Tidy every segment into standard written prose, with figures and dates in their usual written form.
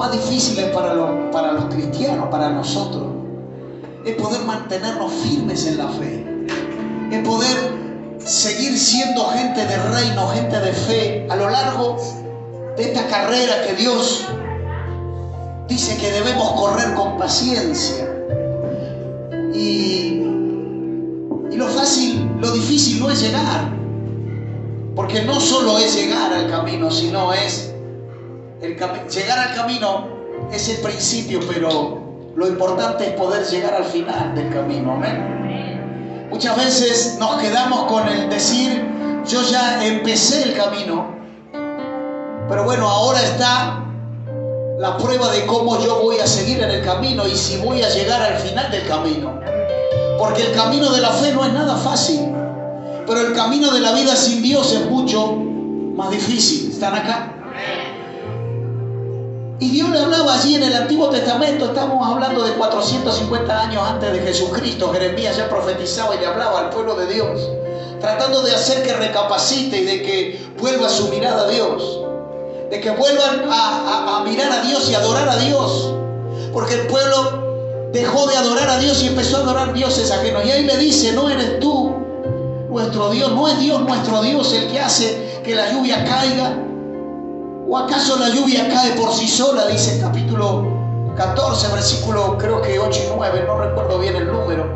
más difíciles para los cristianos, para nosotros, es poder mantenernos firmes en la fe, es poder seguir siendo gente de reino, gente de fe, a lo largo de esta carrera que Dios dice que debemos correr con paciencia. Y lo difícil no es llegar, porque no solo es llegar al camino, sino es llegar al camino es el principio, pero lo importante es poder llegar al final del camino. Amén. Muchas veces nos quedamos con el decir, yo ya empecé el camino, pero bueno, ahora está la prueba de cómo yo voy a seguir en el camino y si voy a llegar al final del camino. Porque el camino de la fe no es nada fácil, pero el camino de la vida sin Dios es mucho más difícil. ¿Están acá? Y Dios le hablaba allí en el Antiguo Testamento. Estamos hablando de 450 años antes de Jesucristo. Jeremías ya profetizaba y le hablaba al pueblo de Dios, tratando de hacer que recapacite y de que vuelva su mirada a Dios, de que vuelvan a mirar a Dios y adorar a Dios, porque el pueblo dejó de adorar a Dios y empezó a adorar dioses ajenos. Y ahí le dice, no eres tú nuestro Dios, no es Dios nuestro Dios el que hace que la lluvia caiga, o acaso la lluvia cae por sí sola, dice el capítulo 14, versículo creo que 8 y 9, no recuerdo bien el número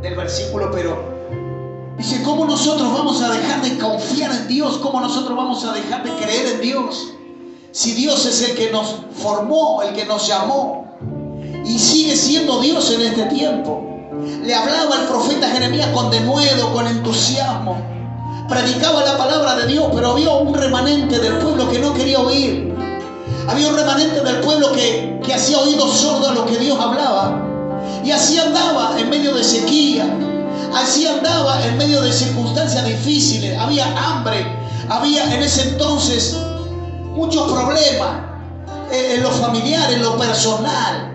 del versículo, pero dice, ¿cómo nosotros vamos a dejar de confiar en Dios? ¿Cómo nosotros vamos a dejar de creer en Dios? Si Dios es el que nos formó, el que nos llamó, y sigue siendo Dios en este tiempo. Le hablaba al profeta Jeremías con denuedo, con entusiasmo. Predicaba la palabra de Dios, pero había un remanente del pueblo que no quería oír. Había un remanente del pueblo que hacía oídos sordos a lo que Dios hablaba. Y así andaba en medio de sequía. Así andaba en medio de circunstancias difíciles. Había hambre. Había en ese entonces muchos problemas en lo familiar, en lo personal.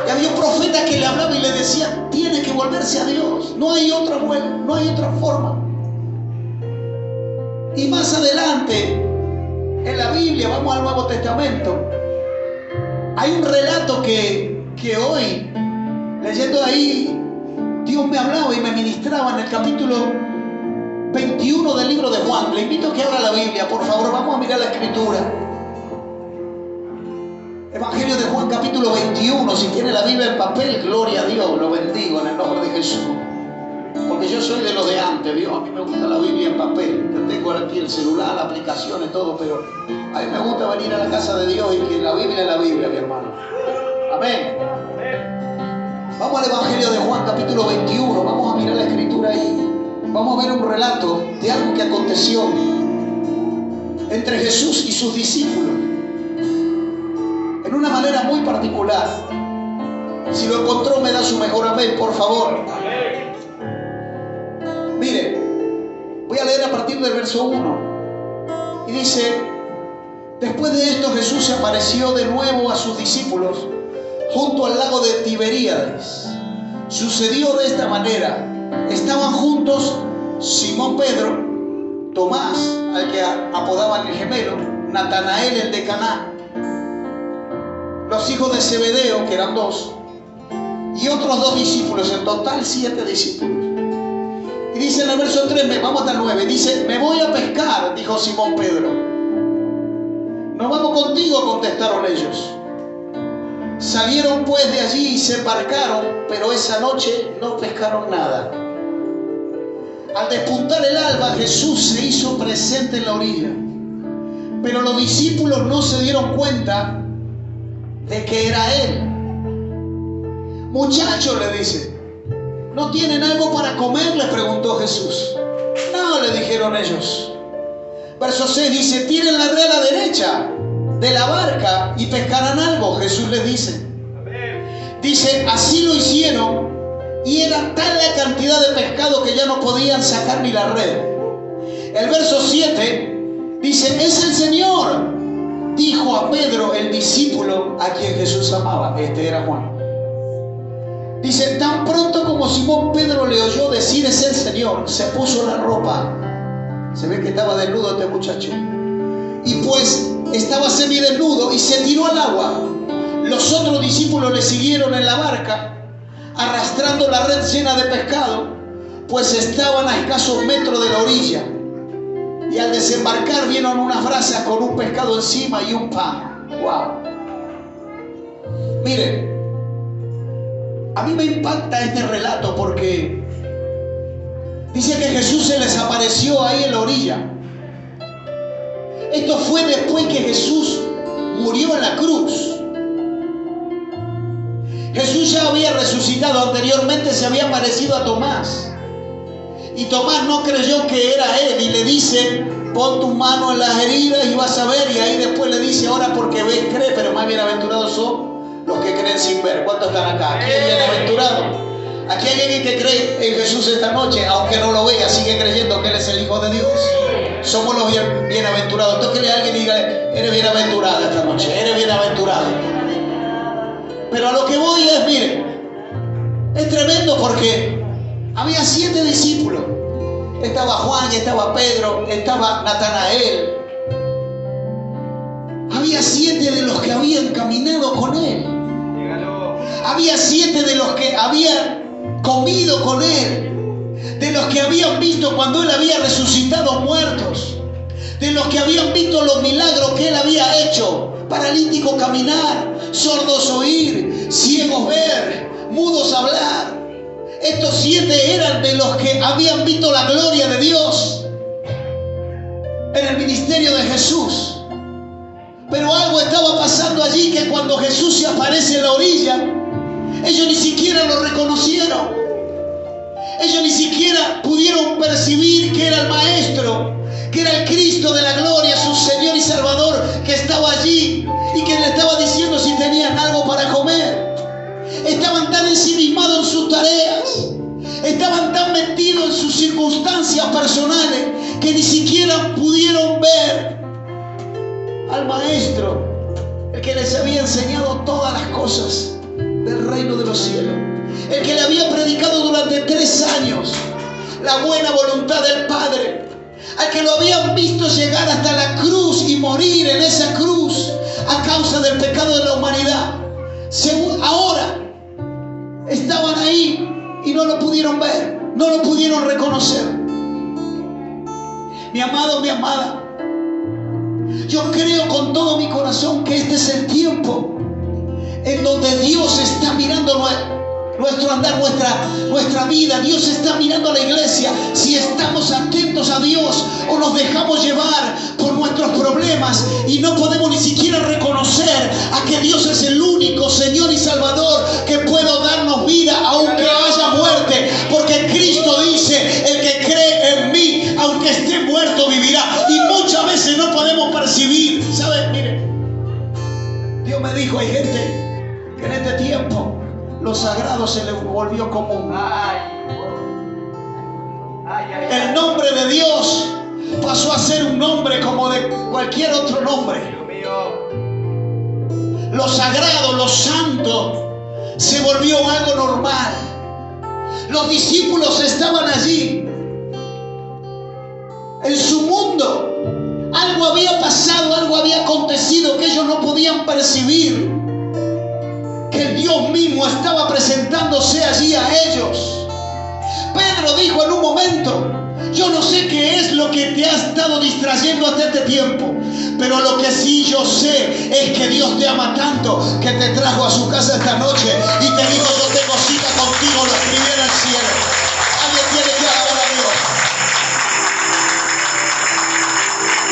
Y había un profeta que le hablaba y le decía, tiene que volverse a Dios. No hay otra forma. Y más adelante, en la Biblia, vamos al Nuevo Testamento, hay un relato que hoy, leyendo ahí, Dios me hablaba y me ministraba en el capítulo 21 del libro de Juan. Le invito a que abra la Biblia, por favor, vamos a mirar la escritura. Evangelio de Juan, capítulo 21. Si tiene la Biblia en papel, gloria a Dios, lo bendigo en el nombre de Jesús. Porque yo soy de los de antes, Dios, a mí me gusta la Biblia en papel. Yo tengo aquí el celular, la aplicación y todo, pero a mí me gusta venir a la casa de Dios y que la Biblia es la Biblia, mi hermano. Amén. Vamos al Evangelio de Juan, capítulo 21. Vamos a mirar la escritura ahí. Vamos a ver un relato de algo que aconteció entre Jesús y sus discípulos, en una manera muy particular. Si lo encontró, me da su mejor amén, por favor. Mire, voy a leer a partir del verso 1. Y dice, después de esto Jesús se apareció de nuevo a sus discípulos junto al lago de Tiberíades. Sucedió de esta manera. Estaban juntos Simón Pedro, Tomás, al que apodaban el gemelo, Natanael el de Caná, los hijos de Zebedeo, que eran 2, y otros 2 discípulos, en total 7 discípulos. Y dice en el verso 3, vamos hasta el 9, dice, me voy a pescar, dijo Simón Pedro. No vamos contigo, contestaron ellos. Salieron pues de allí y se embarcaron, pero esa noche no pescaron nada. Al despuntar el alba, Jesús se hizo presente en la orilla, pero los discípulos no se dieron cuenta de que era Él. Muchachos, le dice, ¿no tienen algo para comer?, le preguntó Jesús. No, le dijeron ellos. Verso 6 dice, tiren la red a la derecha de la barca y pescarán algo. Jesús les dice. Dice, así lo hicieron, y era tal la cantidad de pescado que ya no podían sacar ni la red. El verso 7 dice, es el Señor, dijo a Pedro, el discípulo a quien Jesús amaba. Este era Juan. Dice, tan pronto como Simón Pedro le oyó decir es el Señor, se puso la ropa. Se ve que estaba desnudo este muchacho. Y pues estaba semidesnudo y se tiró al agua. Los otros discípulos le siguieron en la barca, arrastrando la red llena de pescado, pues estaban a escasos metros de la orilla. Y al desembarcar vieron unas brasas con un pescado encima y un pan. ¡Wow! Miren, a mí me impacta este relato porque dice que Jesús se les apareció ahí en la orilla. Esto fue después que Jesús murió en la cruz. Jesús ya había resucitado anteriormente, se había aparecido a Tomás. Y Tomás no creyó que era él y le dice: pon tu mano en las heridas y vas a ver. Y ahí después le dice: ahora porque ves, cree, pero más bienaventurados son los que creen sin ver. ¿Cuántos están acá? Aquí hay bienaventurado. Aquí hay alguien que cree en Jesús esta noche, aunque no lo vea, sigue creyendo que Él es el Hijo de Dios. Somos los bienaventurados. Tóquele a alguien y diga: eres bienaventurado esta noche, eres bienaventurado. Pero a lo que voy es, miren, es tremendo porque había 7 discípulos. Estaba Juan, estaba Pedro, estaba Natanael. Había 7 de los que habían caminado con Él. Había 7 de los que habían comido con Él. De los que habían visto cuando Él había resucitado muertos. De los que habían visto los milagros que Él había hecho. Paralítico caminar, sordos oír, ciegos ver, mudos hablar. Estos 7 eran de los que habían visto la gloria de Dios en el ministerio de Jesús. Pero algo estaba pasando allí, que cuando Jesús se aparece en la orilla, ellos ni siquiera lo reconocieron. Ellos ni siquiera pudieron percibir que era el Maestro, que era el Cristo de la gloria, su Señor y Salvador, que estaba allí y que le estaba diciendo si tenían algo para comer. Estaban tan ensimismados en sus tareas, estaban tan metidos en sus circunstancias personales, que ni siquiera pudieron ver al Maestro, el que les había enseñado todas las cosas del reino de los cielos, el que le había predicado durante 3 años la buena voluntad del Padre, al que lo habían visto llegar hasta la cruz y morir en esa cruz a causa del pecado de la humanidad. Ahora estaban ahí y no lo pudieron ver, no lo pudieron reconocer. Mi amado, mi amada, yo creo con todo mi corazón que este es el tiempo en donde Dios está mirando nuestro andar, nuestra vida. Dios está mirando a la iglesia si estamos atentos a Dios o nos dejamos llevar por nuestros problemas y no podemos ni siquiera reconocer a que Dios es el único Señor y Salvador que puede darnos vida aunque haya muerte, porque Cristo dice: el que cree en mí, aunque esté muerto, vivirá. Y muchas veces no podemos percibir. ¿Saben? Miren, Dios me dijo: hay gente que en este tiempo lo sagrado se le volvió común. El nombre de Dios pasó a ser un nombre como de cualquier otro nombre. Lo sagrado, lo santo, se volvió algo normal. Los discípulos estaban allí en su mundo. Algo había pasado, algo había acontecido que ellos no podían percibir. Que el Dios mismo estaba presentándose allí a ellos. Pedro dijo en un momento: yo no sé qué es lo que te ha estado distrayendo hasta este tiempo, pero lo que sí yo sé es que Dios te ama tanto que te trajo a su casa esta noche y te dijo: yo tengo cita contigo, lo escribí en el cielo. Alguien tiene que adorar a Dios.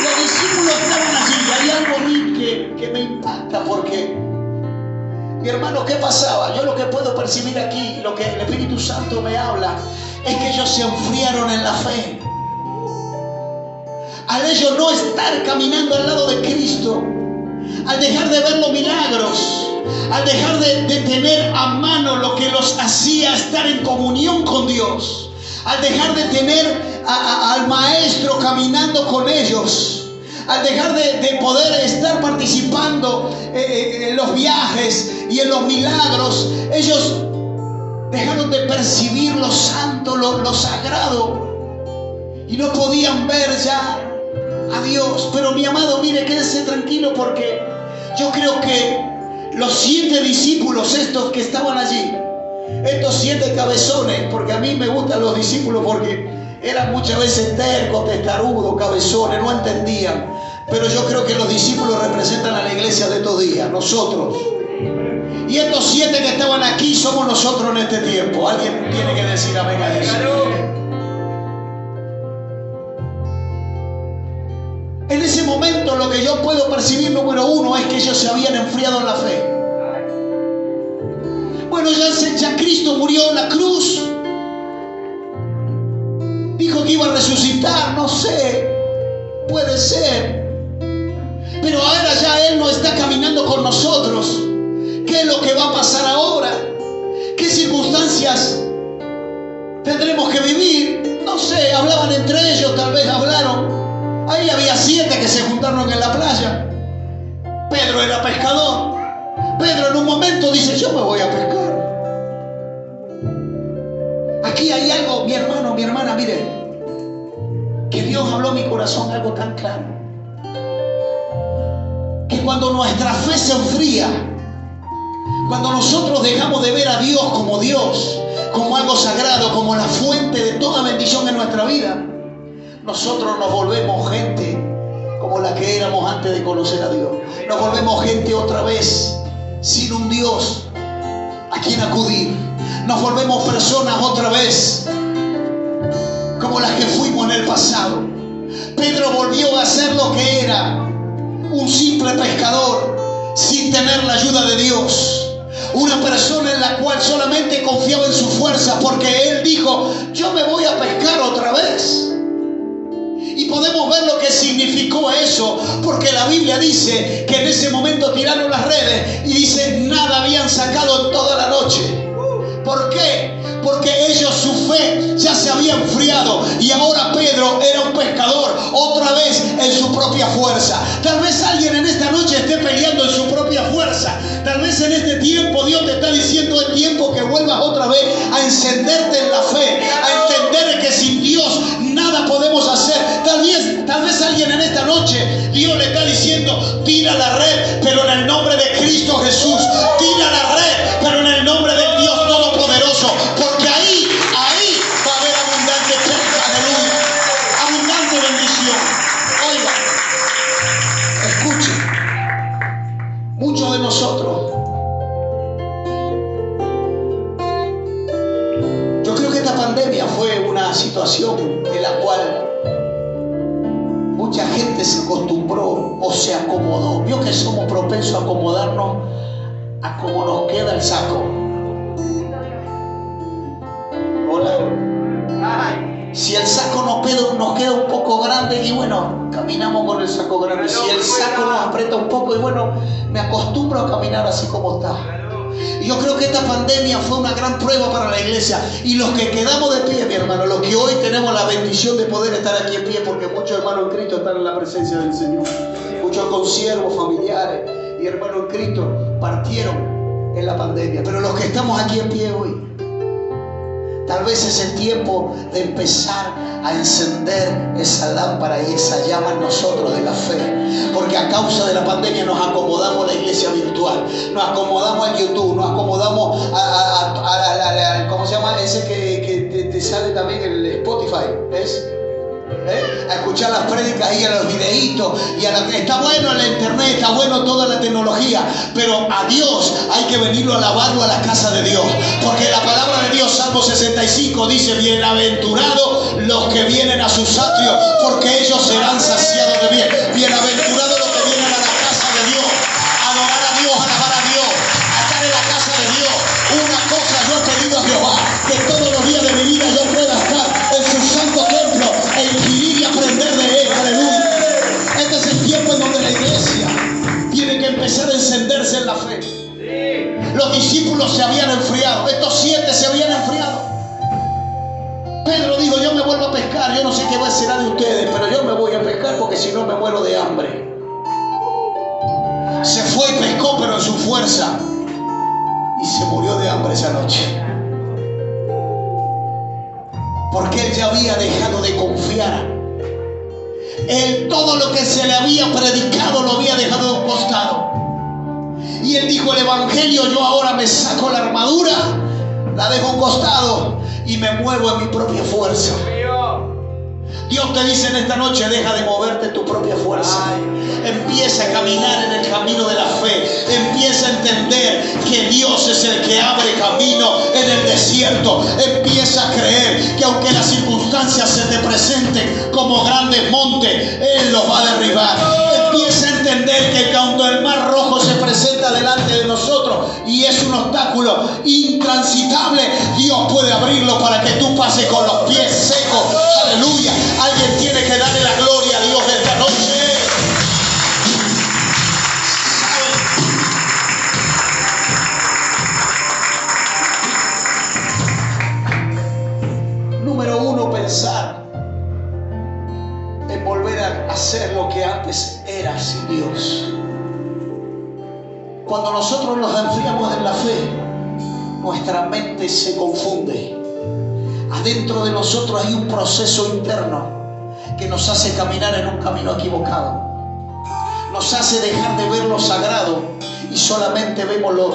Los discípulos estaban allí y hay algo a mí que me impacta, porque mi hermano, ¿qué pasaba? Yo lo que puedo percibir aquí, lo que el Espíritu Santo me habla, es que ellos se enfriaron en la fe. Al ellos no estar caminando al lado de Cristo, al dejar de ver los milagros, al dejar de tener a mano lo que los hacía estar en comunión con Dios, al dejar de tener al Maestro caminando con ellos, al dejar de poder estar participando en los viajes y en los milagros, ellos dejaron de percibir lo santo, lo sagrado, y no podían ver ya a Dios. Pero mi amado, mire, quédese tranquilo, porque yo creo que los 7 discípulos estos que estaban allí, estos 7 cabezones, porque a mí me gustan los discípulos porque eran muchas veces tercos, testarudos, cabezones, no entendían. Pero yo creo que los discípulos representan a la iglesia de estos días, nosotros. Y estos 7 que estaban aquí somos nosotros en este tiempo. Alguien tiene que decir amén a eso. En ese momento lo que yo puedo percibir, número 1, es que ellos se habían enfriado en la fe. Bueno, ya Cristo murió en la cruz. Dijo que iba a resucitar, no sé, puede ser. Pero ahora ya Él no está caminando con nosotros. ¿Qué es lo que va a pasar ahora? ¿Qué circunstancias tendremos que vivir? No sé, hablaban entre ellos, tal vez hablaron. Ahí había 7 que se juntaron en la playa. Pedro era pescador. Pedro en un momento dice, yo me voy a pescar. Aquí hay algo, mi hermano, mi hermana, miren, que Dios habló a mi corazón algo tan claro. Que cuando nuestra fe se enfría, cuando nosotros dejamos de ver a Dios, como algo sagrado, como la fuente de toda bendición en nuestra vida, nosotros nos volvemos gente como la que éramos antes de conocer a Dios. Nos volvemos gente otra vez sin un Dios a quien acudir. Nos volvemos personas otra vez como las que fuimos en el pasado. Pedro volvió a ser lo que era, un simple pescador sin tener la ayuda de Dios. Una persona en la cual solamente confiaba en su fuerza, porque él dijo, yo me voy a pescar otra vez. Y podemos ver lo que significó eso, porque la Biblia dice que en ese momento tiraron las redes y dice, nada habían sacado en toda la noche. ¿Por qué? Porque ellos, su fe ya se había enfriado, y ahora Pedro era un pescador otra vez en su propia fuerza. Tal vez alguien en esta noche esté peleando en su propia fuerza. Tal vez en este tiempo Dios te está diciendo, es tiempo que vuelvas otra vez a encenderte en la fe, a entender que sin Dios nada podemos hacer. Tal vez alguien en esta noche Dios le está diciendo, tira la red, pero en el nombre de Cristo Jesús. Tira la red, pero en el nombre del Dios Todopoderoso, porque ahí va a haber abundante pesca, aleluya, abundante bendición. Oiga, escuche, muchos de nosotros, yo creo que esta pandemia fue una situación en la cual mucha gente se acostumbró o se acomodó. Vio que somos propensos a acomodarnos a como nos queda el saco. Hola. Si el saco nos queda un poco grande, y bueno, caminamos con el saco grande. Si el saco nos aprieta un poco, y bueno, me acostumbro a caminar así como está. Y yo creo que esta pandemia fue una gran prueba para la iglesia. Y los que quedamos de pie, mi hermano, los que hoy tenemos la bendición de poder estar aquí en pie, porque muchos hermanos en Cristo están en la presencia del Señor. Muchos consiervos, familiares y hermanos en Cristo partieron en la pandemia. Pero los que estamos aquí en pie hoy, tal vez es el tiempo de empezar a encender esa lámpara y esa llama en nosotros de la fe. Porque a causa de la pandemia nos acomodamos a la iglesia virtual, nos acomodamos al YouTube, nos acomodamos a ¿cómo se llama? Ese que te sale también en el Spotify, ¿ves? A escuchar las prédicas y a los videitos y está bueno la internet, está bueno toda la tecnología, pero a Dios hay que venirlo a alabarlo a la casa de Dios, porque la palabra de Dios, Salmo 65 dice, bienaventurados los que vienen a sus atrios, porque ellos serán saciados de bien. Bienaventurados los que vienen a la casa de Dios, a adorar a Dios, a alabar a Dios, a estar en la casa de Dios. Una cosa yo he pedido a Jehová, que todos los días de mi vida yo pueda estar en su santo templo e inquirir y aprender de él. Aleluya. Este es el tiempo en donde la iglesia tiene que empezar a encenderse en la fe. Los discípulos se habían enfriado, estos 7 se habían enfriado. Pedro dijo, yo me vuelvo a pescar, yo no sé qué será de ustedes, pero yo me voy a pescar porque si no me muero de hambre. Se fue y pescó, pero en su fuerza, y se murió de hambre esa noche. Porque él ya había dejado de confiar Él todo lo que se le había predicado lo había dejado a un costado. Y él dijo: el evangelio, yo ahora me saco la armadura, la dejo a un costado y me muevo en mi propia fuerza. Dios te dice en esta noche: deja de moverte en tu propia fuerza. Empieza a caminar en el camino de la fe. Empieza a entender que Dios es el que abre camino en el desierto. Empieza a creer que aunque las circunstancias se te presenten como grandes montes, Él los va a derribar. Empieza a entender que cuando el mar rojo se presenta delante de nosotros y es un obstáculo intransitable, Dios puede abrirlo para que tú pases con los pies secos. Aleluya. Alguien tiene que darle la gloria a Dios esta noche. Número uno, pensar en volver a hacer lo que antes era sin Dios. Cuando nosotros nos enfriamos en la fe, nuestra mente se confunde. Adentro de nosotros hay un proceso interno que nos hace caminar en un camino equivocado. Nos hace dejar de ver lo sagrado y solamente vemos lo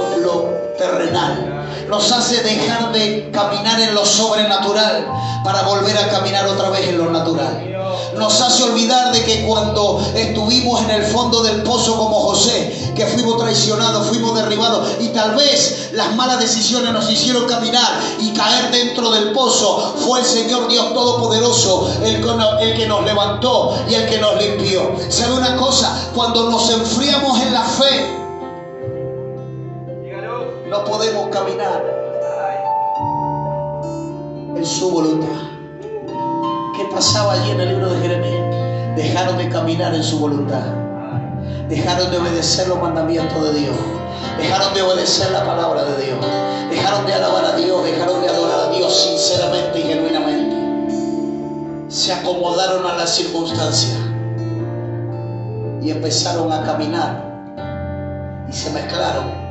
terrenal. Nos hace dejar de caminar en lo sobrenatural para volver a caminar otra vez en lo natural. Nos hace olvidar de que cuando estuvimos en el fondo del pozo como José, que fuimos traicionados, fuimos derribados y tal vez las malas decisiones nos hicieron caminar y caer dentro del pozo, fue el Señor Dios Todopoderoso el que nos levantó y el que nos limpió. ¿Sabe una cosa? Cuando nos enfriamos en la fe, no podemos caminar en su voluntad. ¿Qué pasaba allí en el libro de Jeremías? Dejaron de caminar en su voluntad. Dejaron de obedecer los mandamientos de Dios. Dejaron de obedecer la palabra de Dios. Dejaron de alabar a Dios. Dejaron de adorar a Dios sinceramente y genuinamente. Se acomodaron a las circunstancias y empezaron a caminar y se mezclaron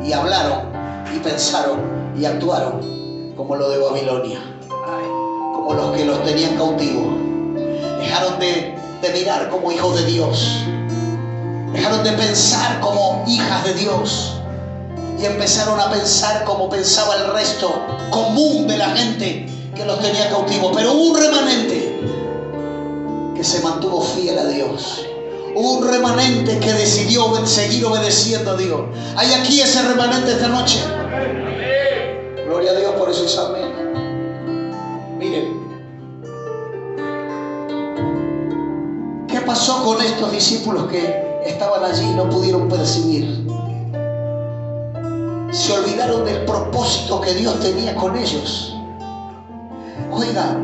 y hablaron y pensaron y actuaron como lo de Babilonia, como los que los tenían cautivos. Dejaron de mirar como hijos de Dios. Dejaron de pensar como hijas de Dios y empezaron a pensar como pensaba el resto común de la gente que los tenía cautivos. Pero hubo un remanente que se mantuvo fiel a Dios. Hubo un remanente que decidió seguir obedeciendo a Dios. ¿Hay aquí ese remanente esta noche? Gloria a Dios por eso, amén. Miren, ¿qué pasó con estos discípulos que estaban allí y no pudieron percibir? Se olvidaron del propósito que Dios tenía con ellos. Oiga,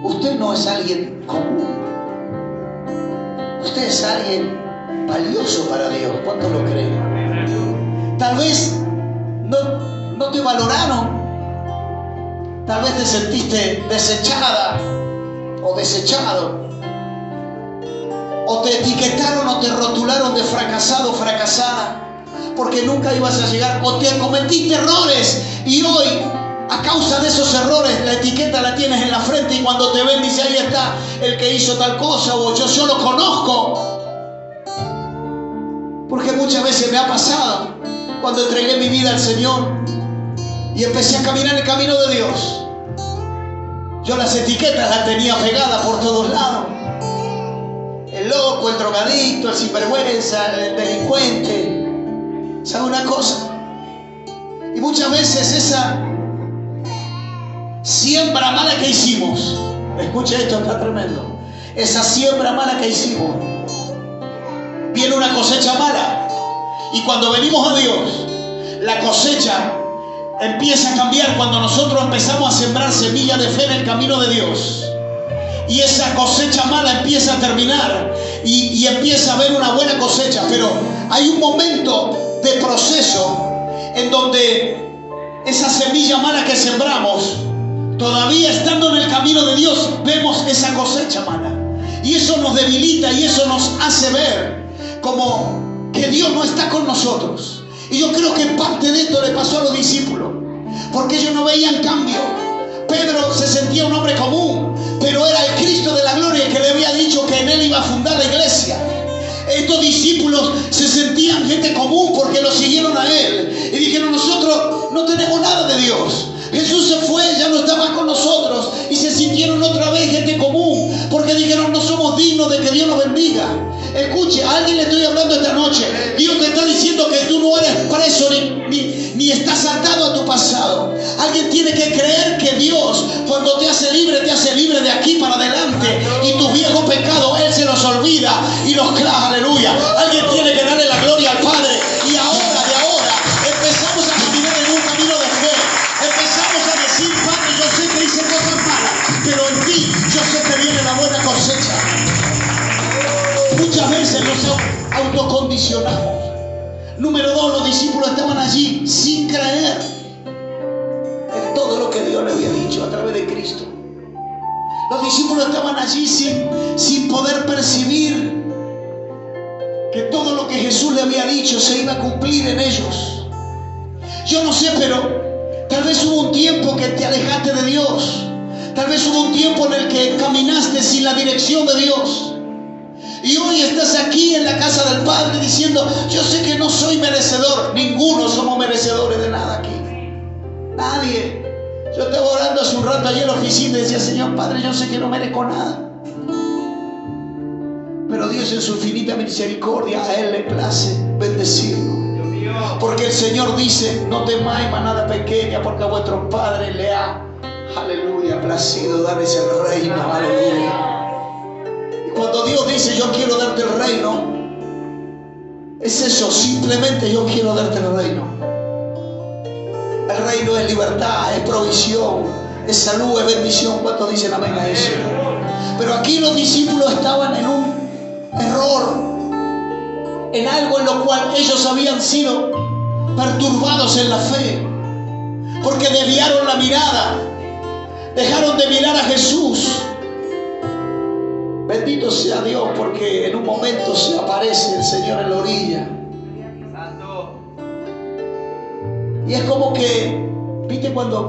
usted no es alguien común. Usted es alguien valioso para Dios. ¿Cuánto lo creen? Tal vez no te valoraron. Tal vez te sentiste desechada o desechado. O te etiquetaron o te rotularon de fracasado o fracasada porque nunca ibas a llegar. O te cometiste errores y hoy, a causa de esos errores, la etiqueta la tienes en la frente y cuando te ven dice: ahí está el que hizo tal cosa, o yo lo conozco. Porque muchas veces me ha pasado cuando entregué mi vida al Señor y empecé a caminar el camino de Dios. Yo las etiquetas las tenía pegadas por todos lados. El loco, el drogadicto, el sinvergüenza, el delincuente. ¿Sabe una cosa? Y muchas veces esa siembra mala que hicimos, escucha esto, está tremendo. Esa siembra mala que hicimos, viene una cosecha mala. Y cuando venimos a Dios, la cosecha empieza a cambiar cuando nosotros empezamos a sembrar semillas de fe en el camino de Dios. Y esa cosecha mala empieza a terminar y empieza a haber una buena cosecha. Pero hay un momento de proceso en donde esa semilla mala que sembramos, todavía estando en el camino de Dios, vemos esa cosecha mala. Y eso nos debilita y eso nos hace ver como que Dios no está con nosotros. Y yo creo que parte de esto le pasó a los discípulos, porque ellos no veían cambio. Pedro se sentía un hombre común. pero era el Cristo de la gloria que le había dicho que en él iba a fundar la iglesia. Estos discípulos se sentían gente común porque lo siguieron a él y dijeron: nosotros no tenemos nada de Dios. Jesús se fue, ya no está más con nosotros, y se sintieron otra vez gente común porque dijeron: no somos dignos de que Dios nos bendiga. Escuche, a alguien le estoy hablando esta noche. Dios te está diciendo que tú no eres preso ni estás atado a tu pasado. Alguien tiene que creer que Dios, cuando te hace libre de aquí para adelante, y tus viejos pecados Él se los olvida y los clava. Aleluya. Alguien tiene que darle la gloria al Padre. Y ahora empezamos a caminar en un camino de fe. Empezamos a decir: Padre, yo sé que hice cosas malas, pero en ti yo sé que viene la buena cosecha. Muchas veces nos autocondicionamos. Número 2, los discípulos estaban allí sin creer en todo lo que Dios le había dicho a través de Cristo. Los discípulos estaban allí sin poder percibir que todo lo que Jesús le había dicho se iba a cumplir en ellos. Yo no sé, pero tal vez hubo un tiempo que te alejaste de Dios. Tal vez hubo un tiempo en el que caminaste sin la dirección de Dios. Y hoy estás aquí en la casa del Padre diciendo: yo sé que no soy merecedor. Ninguno somos merecedores de nada aquí. Nadie. Yo estaba orando hace un rato allí en la oficina y decía: Señor Padre, yo sé que no merezco nada. Pero Dios en su infinita misericordia, a Él le place bendecirlo. Porque el Señor dice: no temáis manada pequeña, porque a vuestro Padre le ha, aleluya, placido darles el reino. Aleluya. Cuando Dios dice: yo quiero darte el reino, es eso, simplemente yo quiero darte el reino. El reino es libertad, es provisión, es salud, es bendición. ¿Cuántos dicen amén a eso? Pero aquí los discípulos estaban en un error, en algo en lo cual ellos habían sido perturbados en la fe, porque desviaron la mirada, dejaron de mirar a Jesús. Bendito sea Dios, porque en un momento se aparece el Señor en la orilla. Y es como que, ¿viste cuando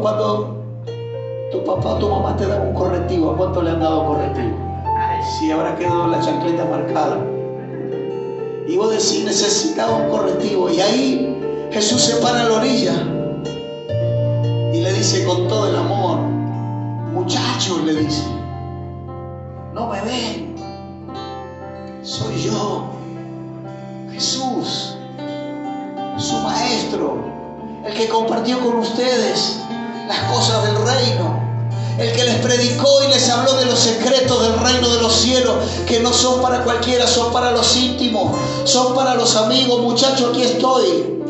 tu papá o tu mamá te dan un correctivo? ¿A cuánto le han dado correctivo? Si habrá quedado la chancleta marcada. Y vos decís: necesitaba un correctivo. Y ahí Jesús se para en la orilla y le dice con todo el amor: muchachos, le dice, ¿no me ven? Soy yo, Jesús, su maestro, el que compartió con ustedes las cosas del reino, el que les predicó y les habló de los secretos del reino de los cielos, que no son para cualquiera, son para los íntimos, son para los amigos. Muchachos, aquí estoy.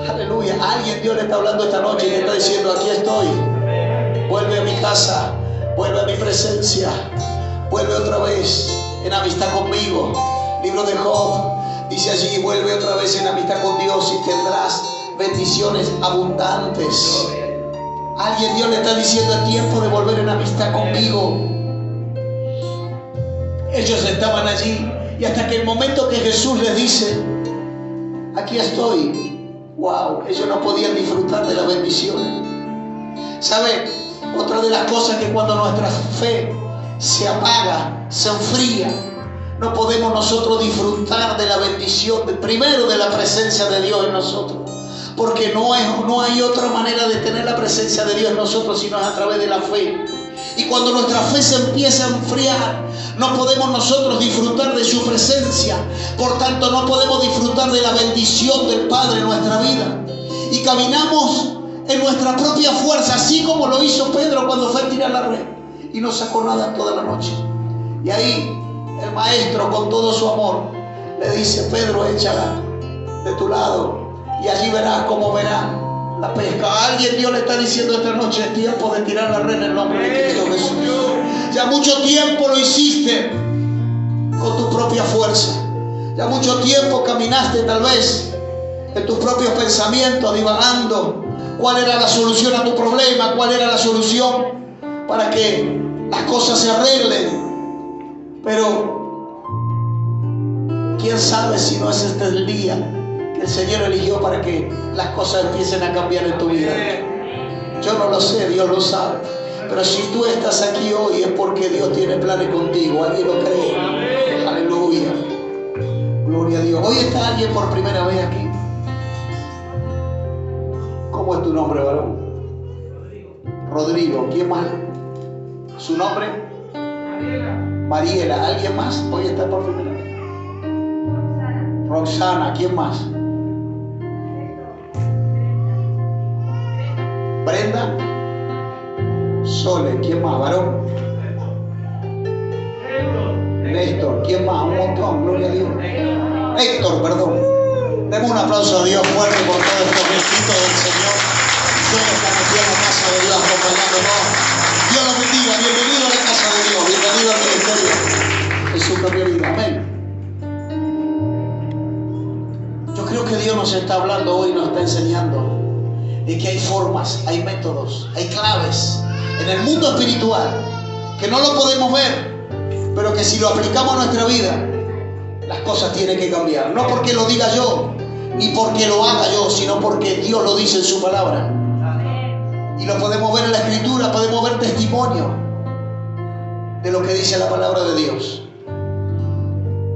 Aleluya. A alguien Dios le está hablando esta noche y le está diciendo: aquí estoy. Vuelve a mi casa, vuelve a mi presencia, vuelve otra vez en amistad conmigo. Libro de Job dice allí: vuelve otra vez en amistad con Dios y tendrás bendiciones abundantes. Alguien Dios le está diciendo: es tiempo de volver en amistad conmigo. Ellos estaban allí, y hasta que el momento que Jesús les dice: aquí estoy, wow, ellos no podían disfrutar de las bendiciones. ¿Sabe? Otra de las cosas que cuando nuestra fe se apaga, se enfría, no podemos nosotros disfrutar de la bendición, primero de la presencia de Dios en nosotros. Porque no hay otra manera de tener la presencia de Dios en nosotros sino a través de la fe. Y cuando nuestra fe se empieza a enfriar, no podemos nosotros disfrutar de su presencia. Por tanto, no podemos disfrutar de la bendición del Padre en nuestra vida. Y caminamos en nuestra propia fuerza, así como lo hizo Pedro cuando fue a tirar la red y no sacó nada toda la noche. Y ahí el maestro, con todo su amor, le dice: Pedro, échala de tu lado y allí verás cómo verá la pesca. A alguien Dios le está diciendo esta noche: es tiempo de tirar la red en el nombre de Cristo Jesús. Ya mucho tiempo lo hiciste con tu propia fuerza. Ya mucho tiempo caminaste tal vez en tus propios pensamientos, divagando cuál era la solución a tu problema, cuál era la solución para que las cosas se arreglen. Pero quién sabe si no es este el día que el Señor eligió para que las cosas empiecen a cambiar en tu vida. Yo no lo sé, Dios lo sabe. Pero si tú estás aquí hoy es porque Dios tiene planes contigo. ¿Alguien lo cree? Aleluya. Gloria a Dios. Hoy está alguien por primera vez aquí. ¿Cómo es tu nombre, varón? Rodrigo. ¿Quién más? ¿Su nombre? Mariela. ¿Alguien más? Hoy está por primera vez. Roxana. ¿Quién más? Brenda. Sole. ¿Quién más? ¿Varón? Néstor. ¿Quién más? Un montón. Gloria a Dios. Héctor, perdón. Demos un aplauso a Dios fuerte por todos estos besitos del Señor. Todos están aquí en la casa de Dios acompañándonos. Dios los bendiga. Bienvenido a la casa de Dios. Bienvenido al ministerio de su propia vida. Amén. Yo creo que Dios nos está hablando hoy, nos está enseñando de que hay formas, hay métodos, hay claves en el mundo espiritual que no lo podemos ver, pero que si lo aplicamos a nuestra vida, las cosas tienen que cambiar. No porque lo diga yo, ni porque lo haga yo, sino porque Dios lo dice en su palabra. Y lo podemos ver en la Escritura, podemos ver testimonio de lo que dice la palabra de Dios.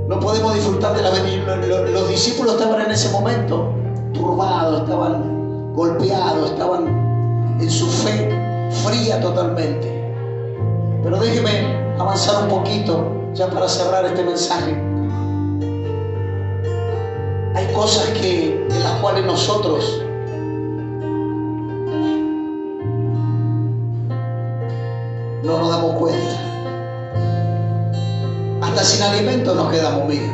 No podemos disfrutar de la bendición. Los discípulos estaban en ese momento turbados, estaban golpeados, estaban en su fe fría totalmente. Pero déjeme avanzar un poquito ya para cerrar este mensaje. Hay cosas de las cuales nosotros no nos damos cuenta. Hasta sin alimento nos quedamos, mira.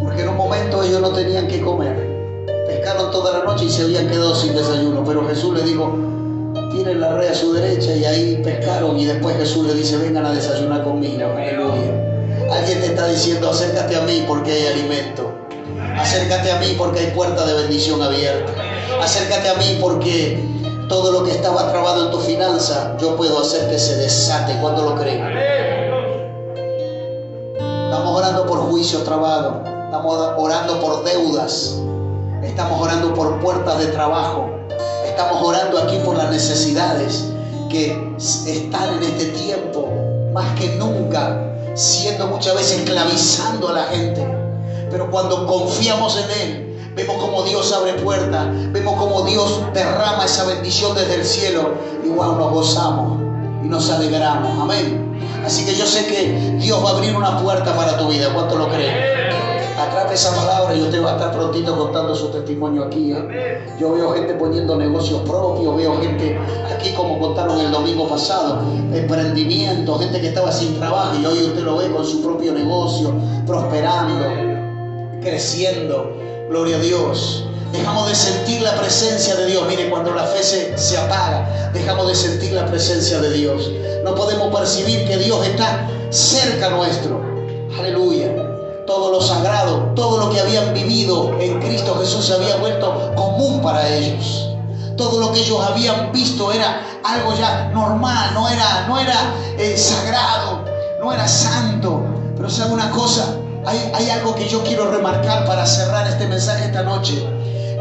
Porque en un momento ellos no tenían que comer. Pescaron toda la noche y se habían quedado sin desayuno. Pero Jesús les dijo, tienen la red a su derecha, y ahí pescaron. Y después Jesús les dice, vengan a desayunar conmigo. Aleluya. Alguien te está diciendo, acércate a mí porque hay alimento. Acércate a mí porque hay puerta de bendición abierta. Acércate a mí porque todo lo que estaba trabado en tu finanza, yo puedo hacer que se desate. ¿Cuándo lo creen? Estamos orando por juicios trabados. Estamos orando por deudas. Estamos orando por puertas de trabajo. Estamos orando aquí por las necesidades que están en este tiempo, más que nunca, siendo muchas veces esclavizando a la gente. Pero cuando confiamos en Él, vemos como Dios abre puertas, vemos como Dios derrama esa bendición desde el cielo. Igual nos gozamos y nos alegramos. Amén. Así que yo sé que Dios va a abrir una puerta para tu vida. ¿Cuánto lo creen? Atrate esa palabra y usted va a estar prontito contando su testimonio aquí. Yo veo gente poniendo negocios propios, veo gente aquí como contaron el domingo pasado, emprendimiento, gente que estaba sin trabajo y hoy usted lo ve con su propio negocio, prosperando, creciendo. Gloria a Dios. Dejamos de sentir la presencia de Dios. Mire, cuando la fe se apaga, dejamos de sentir la presencia de Dios. No podemos percibir que Dios está cerca nuestro. Aleluya. Todo lo sagrado, todo lo que habían vivido en Cristo Jesús se había vuelto común para ellos. Todo lo que ellos habían visto era algo ya normal, no era sagrado, no era santo. Pero ¿sabe una cosa? Hay algo que yo quiero remarcar para cerrar este mensaje esta noche.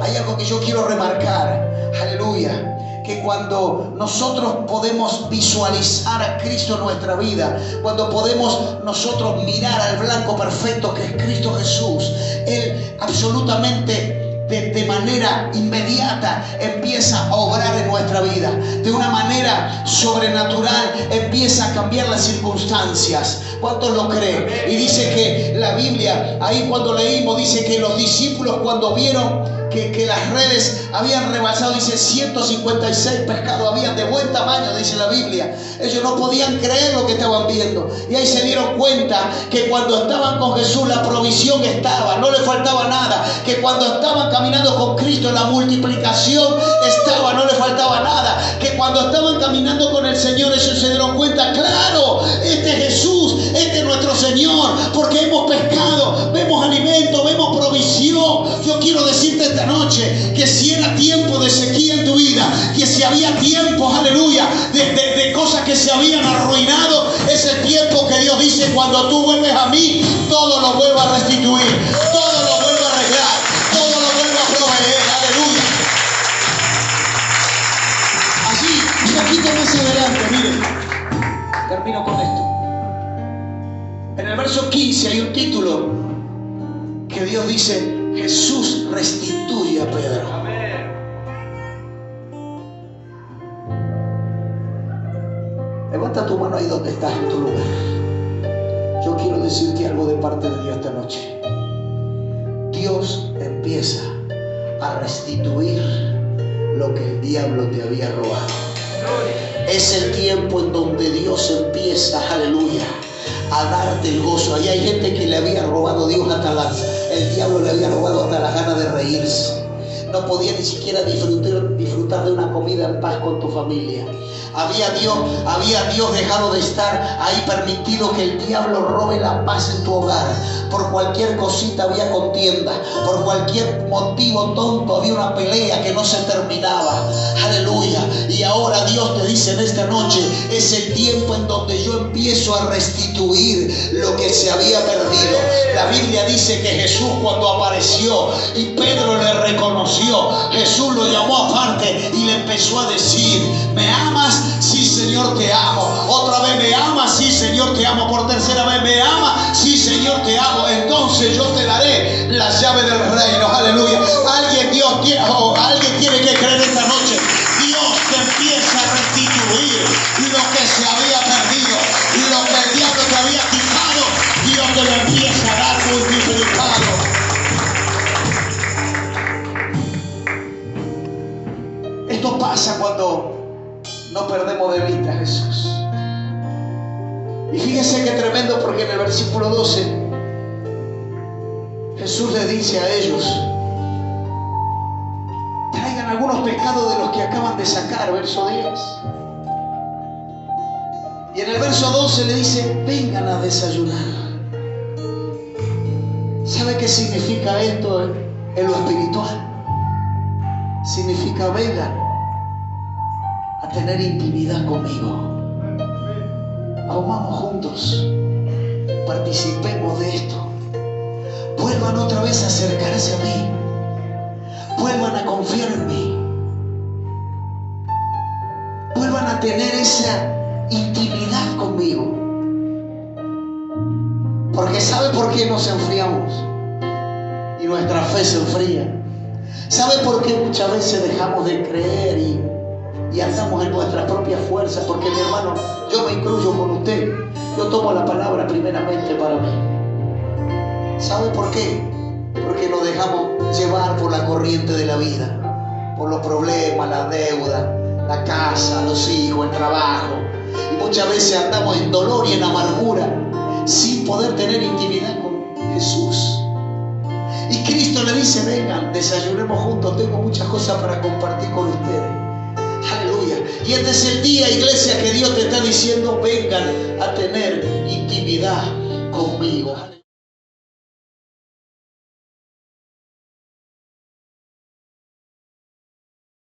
Hay algo que yo quiero remarcar. Aleluya. Que cuando nosotros podemos visualizar a Cristo en nuestra vida, cuando podemos nosotros mirar al blanco perfecto que es Cristo Jesús, Él absolutamente de manera inmediata empieza a obrar en nuestra vida. De una manera sobrenatural empieza a cambiar las circunstancias. ¿Cuántos lo creen? Y dice que la Biblia, ahí cuando leímos, dice que los discípulos cuando vieron que las redes habían rebasado, dice 156 pescados habían de buen tamaño, dice la Biblia. Ellos no podían creer lo que estaban viendo. Y ahí se dieron cuenta que cuando estaban con Jesús la provisión estaba, no le faltaba nada. Que cuando estaban caminando con Cristo la multiplicación estaba, no le faltaba nada. Que cuando estaban caminando con el Señor ellos se dieron cuenta, claro, este es Jesús, este es nuestro Señor, porque hemos pescado, vemos alimento, vemos provisión. Yo quiero decirte esta noche que si era tiempo de sequía en tu vida, que si había tiempos, aleluya, de cosas que se habían arruinado, ese tiempo que Dios dice, cuando tú vuelves a mí, todo lo vuelvo a restituir, todo lo vuelvo a arreglar, todo lo vuelvo a proveer, aleluya. Así, un poquito más adelante. que Dios dice, Jesús restituye a Pedro. Levanta tu mano ahí donde estás, en tu lugar. Yo quiero decirte algo de parte de Dios esta noche. Dios empieza a restituir lo que el diablo te había robado. Es el tiempo en donde Dios empieza, aleluya, a darte el gozo. Ahí hay gente que le había robado Dios el diablo le había robado hasta las ganas de reírse. No podía ni siquiera disfrutar de una comida en paz con tu familia. Había Dios dejado de estar ahí, permitido que el diablo robe la paz en tu hogar. Por cualquier cosita había contienda, por cualquier motivo tonto había una pelea que no se terminaba. Aleluya. Y ahora Dios te dice en esta noche, es el tiempo en donde yo empiezo a restituir lo que se había perdido. La Biblia dice que Jesús, cuando apareció y Pedro le reconoció, Jesús lo llamó aparte y le empezó a decir, ¿me amas? Sí, Señor, te amo. Otra vez, ¿me amas? Sí, Señor, te amo. Por tercera vez, ¿me amas? Sí, Señor, te amo. Entonces yo te daré las llaves del reino. Aleluya. Alguien tiene que creer esta noche. Dios te empieza a restituir lo que se había perdido, lo que el diablo te había quitado. Dios te lo empieza a dar multiplicado. Esto pasa cuando no perdemos de vista a Jesús. Y fíjense qué tremendo, porque en el versículo 12 Jesús le dice a ellos, traigan algunos pescados de los que acaban de sacar, verso 10. Y en el verso 12 le dice, vengan a desayunar. ¿Sabe qué significa esto en lo espiritual? Significa vengan a tener intimidad conmigo. Comamos juntos, participemos de esto. Vuelvan otra vez a acercarse a mí, vuelvan a confiar en mí, vuelvan a tener esa intimidad conmigo. Porque ¿sabe por qué nos enfriamos? Y nuestra fe se enfría. ¿Sabe por qué muchas veces dejamos de creer y andamos en nuestras propias fuerzas? Porque, mi hermano, yo me incluyo con usted. Yo tomo la palabra primeramente para mí. ¿Sabe por qué? Porque nos dejamos llevar por la corriente de la vida, por los problemas, la deuda, la casa, los hijos, el trabajo. Y muchas veces andamos en dolor y en amargura sin poder tener intimidad con Jesús. Y Cristo le dice, vengan, desayunemos juntos, tengo muchas cosas para compartir con ustedes. Aleluya. Y este es el día, iglesia, que Dios te está diciendo, vengan a tener intimidad conmigo.